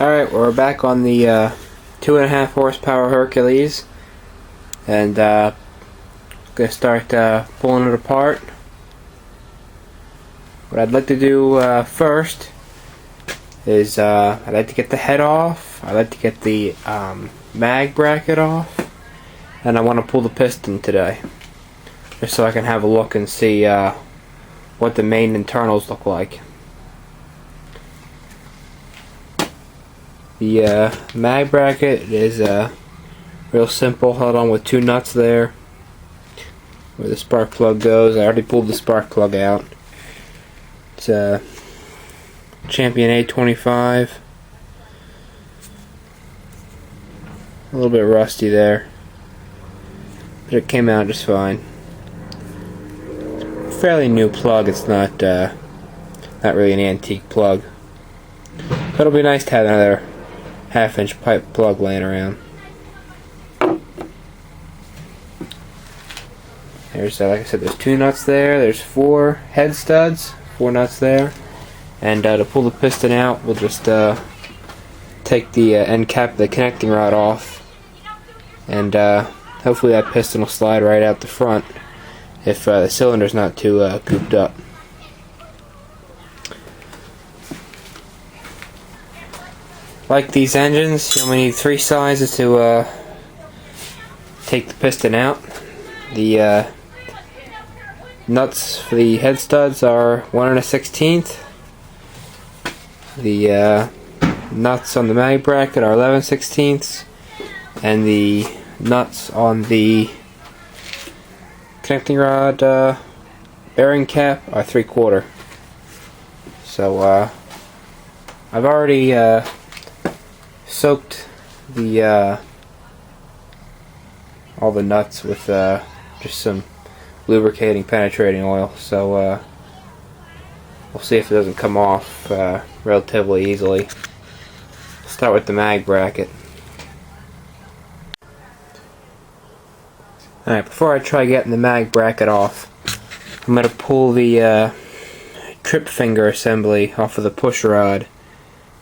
Alright, we're back on the 2.5 horsepower Hercules, and gonna start pulling it apart. What I'd like to do first is I'd like to get the head off, I'd like to get the mag bracket off, and I want to pull the piston today, just so I can have a look and see what the main internals look like. The mag bracket is real simple, held on with two nuts there where the spark plug goes. I already pulled the spark plug out. It's a Champion A25. A little bit rusty there, but it came out just fine. It's a fairly new plug. It's not really an antique plug. But it'll be nice to have another half-inch pipe plug laying around. There's, like I said, there's two nuts there. There's four head studs, four nuts there. And to pull the piston out, we'll just take the end cap of the connecting rod off, and hopefully that piston will slide right out the front if the cylinder's not too cooped up. Like these engines, you only need three sizes to take the piston out. The nuts for the head studs are 1 1/16. The nuts on the mag bracket are 11/16, and the nuts on the connecting rod bearing cap are 3/4. So I've already soaked the all the nuts with just some lubricating penetrating oil, so we'll see if it doesn't come off relatively easily. Start with the mag bracket. Alright, before I try getting the mag bracket off, I'm going to pull the trip finger assembly off of the push rod,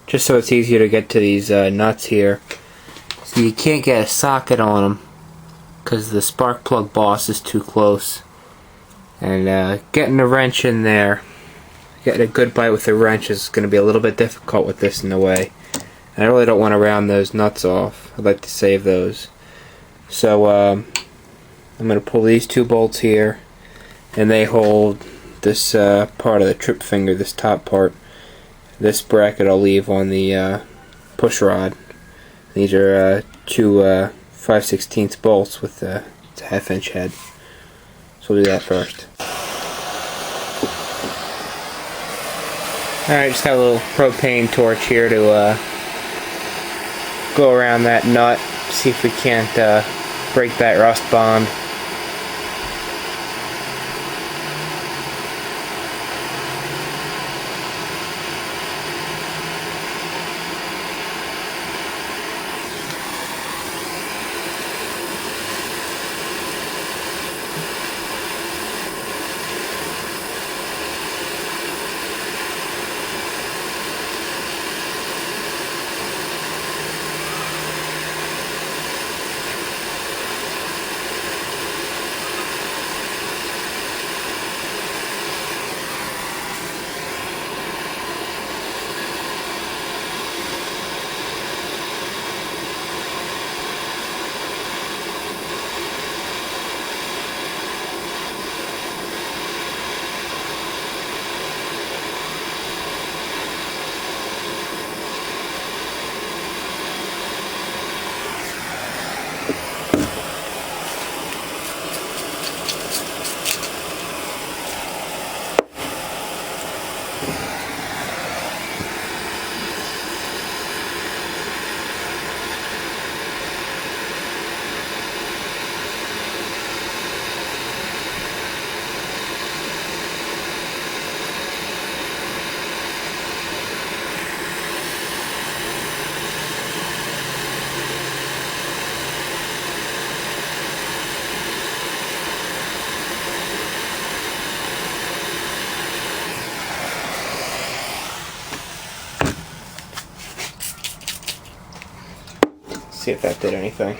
just so it's easier to get to these nuts here. So you can't get a socket on them because the spark plug boss is too close, and getting a wrench in there, getting a good bite with the wrench is going to be a little bit difficult with this in the way. And I really don't want to round those nuts off. I'd like to save those. So I'm going to pull these two bolts here, and they hold this part of the trip finger, this top part. This bracket I'll leave on the push rod. These are two 5/16 bolts with a half-inch head. So we'll do that first. Alright, just got a little propane torch here to go around that nut, see if we can't break that rust bond. see if that did anything.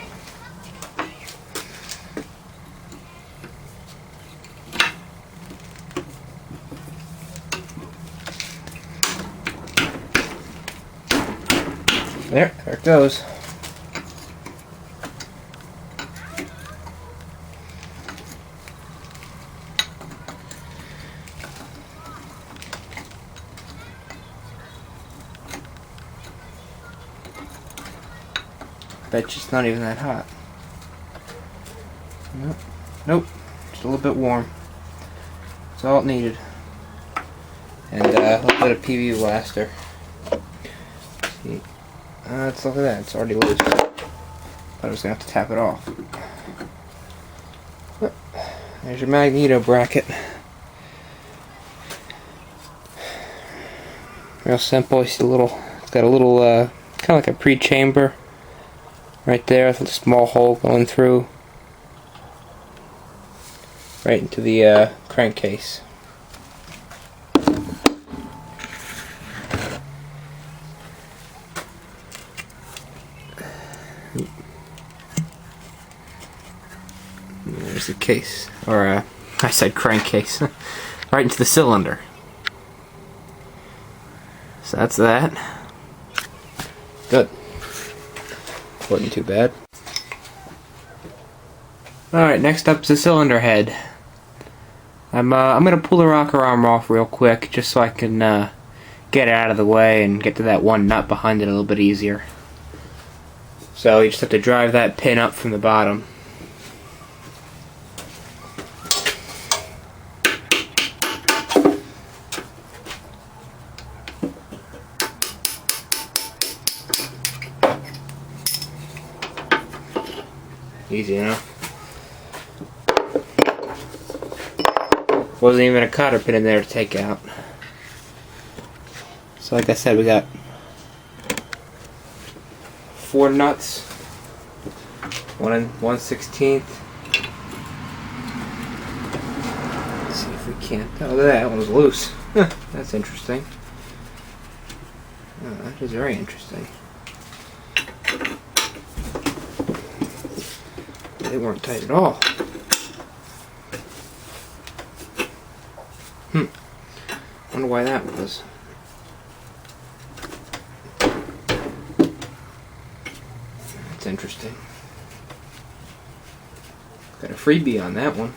There it goes. Bet you it's not even that hot. Nope. Nope. Just a little bit warm. That's all it needed. And a little bit of PV blaster. See. Let's look at that. It's already loose. Thought I was gonna have to tap it off. There's your magneto bracket. Real simple. You see it's got a little kind of like a pre-chamber right there with a small hole going through right into the crankcase. There's the case, or I said crankcase, right into the cylinder. So that's that. Good. Wasn't too bad. Alright, next up is the cylinder head. I'm gonna pull the rocker arm off real quick just so I can get it out of the way and get to that one nut behind it a little bit easier. So you just have to drive that pin up from the bottom. Easy enough. Wasn't even a cotter pin in there to take out. So like I said, we got 4 nuts, 1/16. Let's see if we can't. Oh, look at that one's loose. That's interesting. Oh, that is very interesting. They weren't tight at all. Wonder why that was. That's interesting. Got a freebie on that one.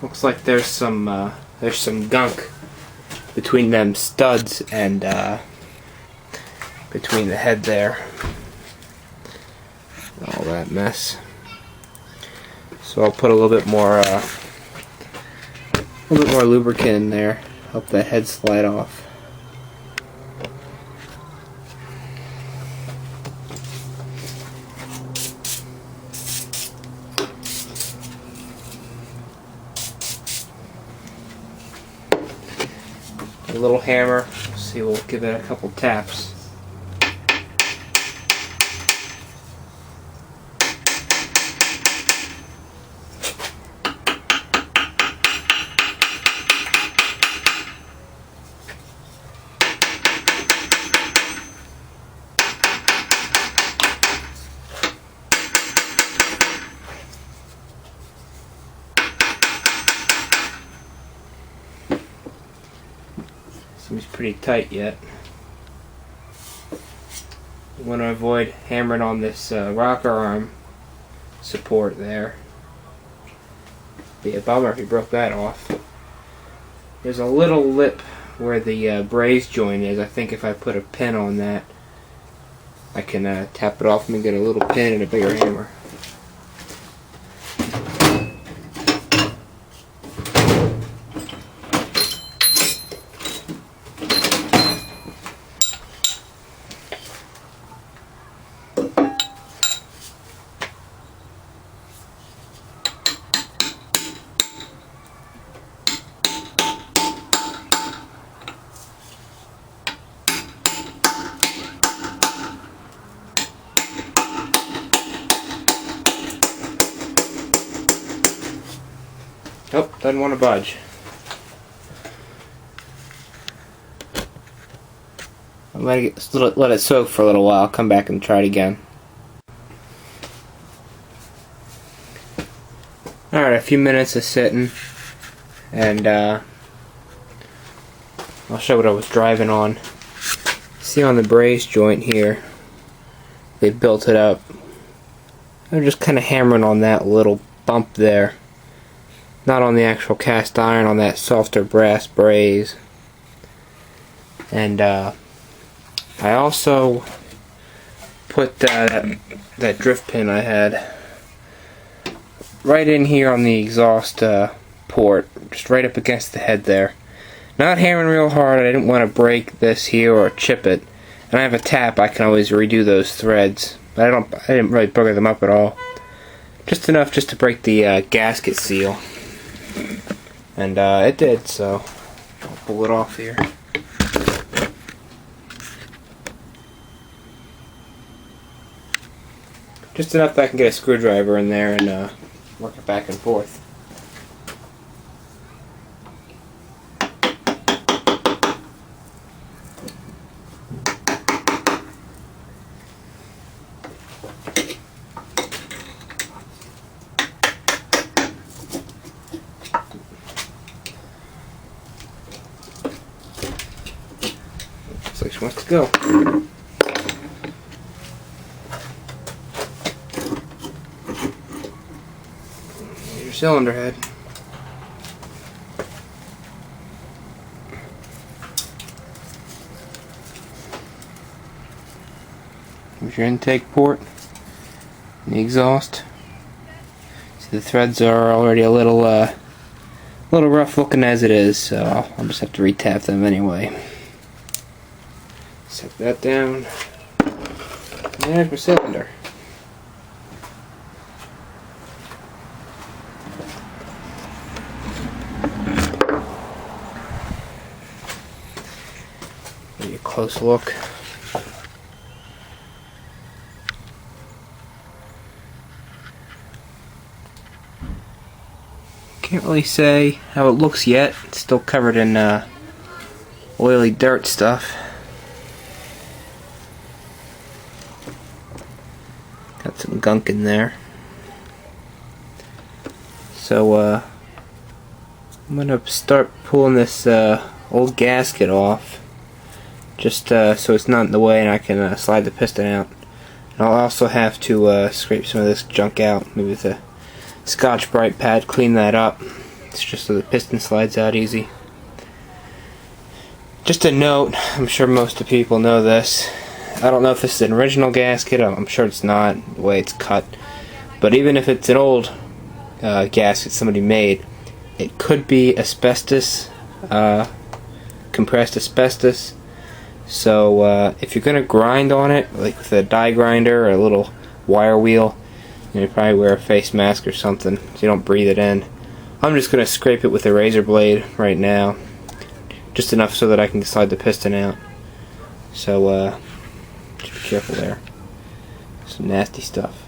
Looks like there's some gunk between them studs and between the head there. All that mess. So I'll put a little bit more lubricant in there. Help that head slide off. A little hammer. See, we'll give it a couple taps. Seems pretty tight yet. You want to avoid hammering on this rocker arm support there. Be a bummer if you broke that off. There's a little lip where the braze joint is. I think if I put a pin on that, I can tap it off and get a little pin and a bigger hammer. Nope, doesn't want to budge. I'll let it soak for a little while, come back and try it again. Alright, a few minutes of sitting, and I'll show what I was driving on. See on the brace joint here, they built it up. I'm just kind of hammering on that little bump there. Not on the actual cast iron, on that softer brass braze. And I also put that drift pin I had right in here on the exhaust port, just right up against the head there. Not hammering real hard, I didn't want to break this here or chip it. And I have a tap, I can always redo those threads. But I didn't really booger them up at all. Just enough just to break the gasket seal. And it did, so I'll pull it off here. Just enough that I can get a screwdriver in there and work it back and forth. Looks like she wants to go. Here's your cylinder head. Here's your intake port and the exhaust. See, the threads are already a little rough looking as it is, so I'll just have to retap them anyway. Set that down. And there's my cylinder. Give you a close look. Can't really say how it looks yet. It's still covered in oily dirt stuff. Got some gunk in there. So I'm gonna start pulling this old gasket off, just so it's not in the way and I can slide the piston out. And I'll also have to scrape some of this junk out, maybe with a Scotch-Brite pad, clean that up. It's just so the piston slides out easy. Just a note, I'm sure most of the people know this. I don't know if this is an original gasket, I'm sure it's not, the way it's cut. But even if it's an old gasket somebody made, it could be asbestos, compressed asbestos. So if you're going to grind on it, like with a die grinder or a little wire wheel, you probably wear a face mask or something so you don't breathe it in. I'm just going to scrape it with a razor blade right now, just enough so that I can slide the piston out. So just be careful there. Some nasty stuff.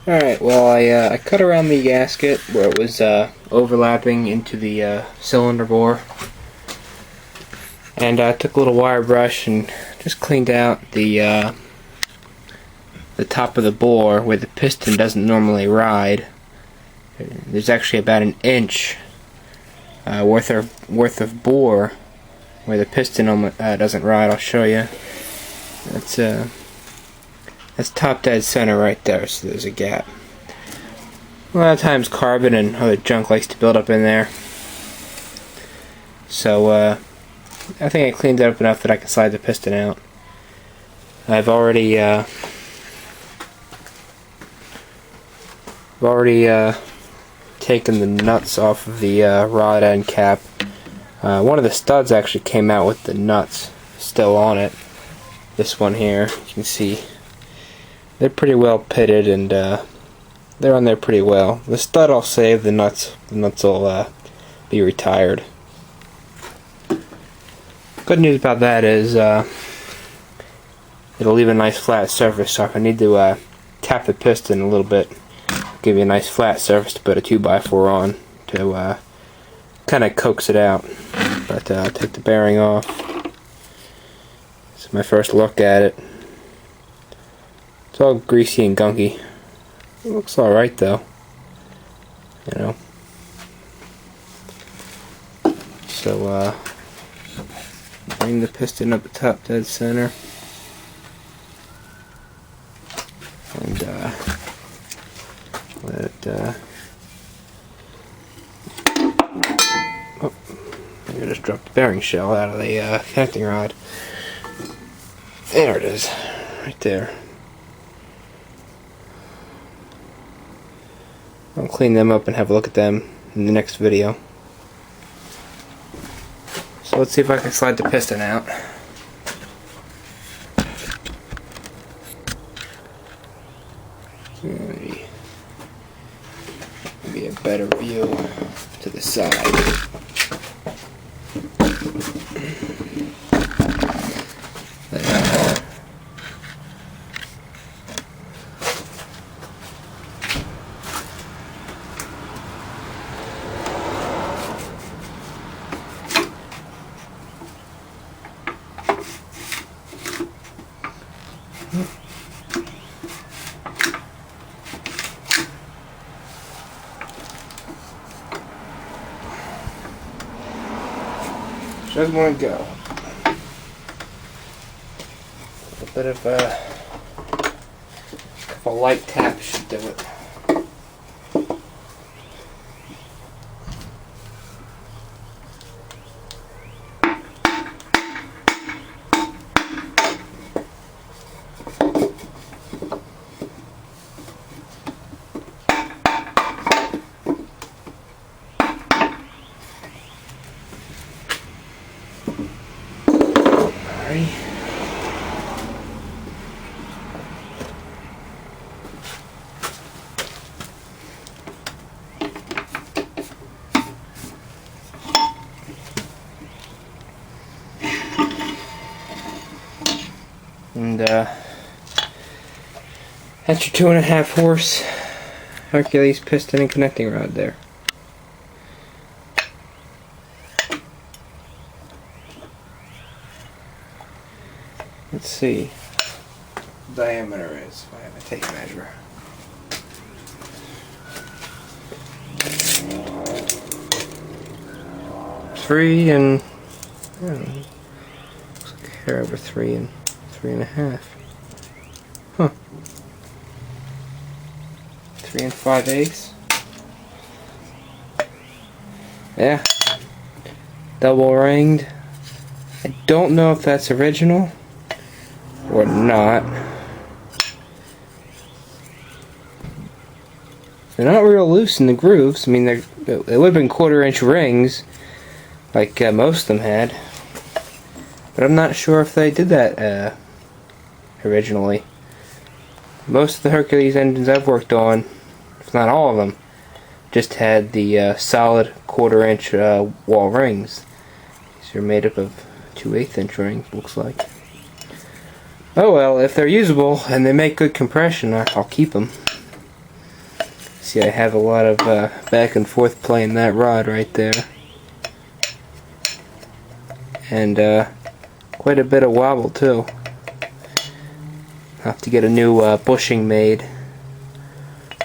Alright, well I cut around the gasket where it was overlapping into the cylinder bore, and I took a little wire brush and just cleaned out the top of the bore where the piston doesn't normally ride. There's actually about an inch worth of bore where the piston doesn't ride. I'll show you. That's top dead center right there, so there's a gap. A lot of times carbon and other junk likes to build up in there. So I think I cleaned it up enough that I can slide the piston out. I've already taken the nuts off of the rod end cap. One of the studs actually came out with the nuts still on it. This one here, you can see they're pretty well pitted, and they're on there pretty well. The stud I'll save, the nuts will be retired. Good news about that is it'll leave a nice flat surface, so if I need to tap the piston a little bit, give you a nice flat surface to put a 2x4 on to kind of coax it out. But I'll take the bearing off. This is my first look at it. It's all greasy and gunky. It looks alright though, you know. So bring the piston up the top dead center, and let it oh, maybe I just dropped the bearing shell out of the connecting rod. There it is, right there. I'll clean them up and have a look at them in the next video. So let's see if I can slide the piston out. Maybe a better view to the side. There. Just want to go. A bit of a light tap should do it. And that's your 2.5 horse Hercules piston and connecting rod there. Let's see what the diameter is if I have a tape measure. Three and looks like a hair over 3 and 3.5. Huh. 3 5/8. Yeah. Double ringed. I don't know if that's original or not. They're not real loose in the grooves. I mean, they would have been 1/4-inch rings, like most of them had. But I'm not sure if they did that originally. Most of the Hercules engines I've worked on, if not all of them, just had the solid 1/4-inch wall rings. These are made up of 2/8-inch rings, looks like. Oh well, if they're usable and they make good compression, I'll keep them. See, I have a lot of back and forth playing that rod right there. And quite a bit of wobble too. I'll have to get a new bushing made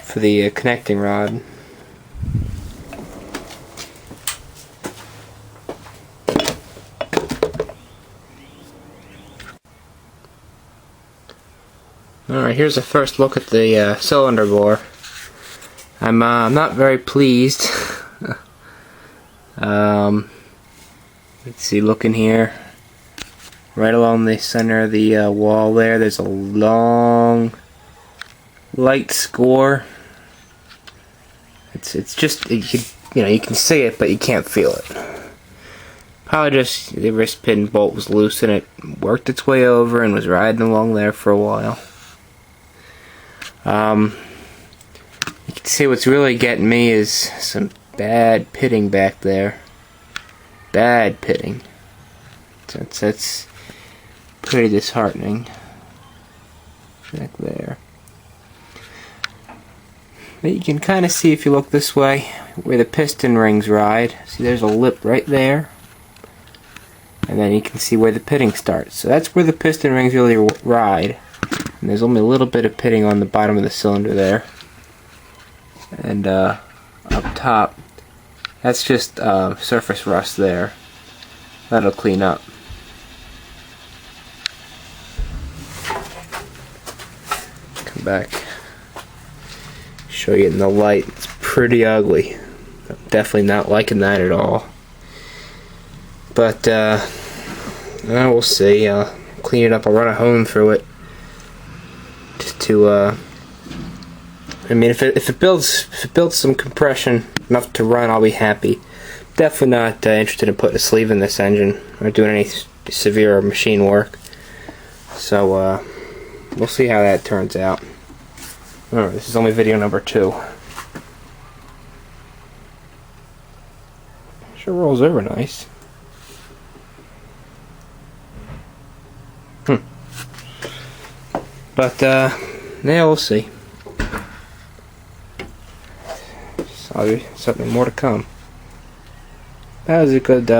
for the connecting rod. Alright, here's a first look at the cylinder bore. I'm not very pleased. Let's see, looking here, right along the center of the wall there's a long light score. It's just, you can see it, but you can't feel it. Probably just the wrist pin bolt was loose and it worked its way over and was riding along there for a while. You can see what's really getting me is some bad pitting back there. Bad pitting. That's pretty disheartening. Back there. But you can kind of see if you look this way where the piston rings ride. See, there's a lip right there. And then you can see where the pitting starts. So that's where the piston rings really ride. And there's only a little bit of pitting on the bottom of the cylinder there. And up top, that's just surface rust there. That'll clean up. Come back. Show you in the light. It's pretty ugly. I'm definitely not liking that at all. But we'll see. I'll clean it up. I'll run a hone through it. Just to I mean, if it builds some compression enough to run, I'll be happy. Definitely not interested in putting a sleeve in this engine or doing any severe machine work. So we'll see how that turns out. Alright, this is only video number 2. Sure rolls over nice. But yeah, we'll see. Something more to come. That was a good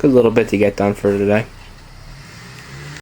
little bit to get done for today.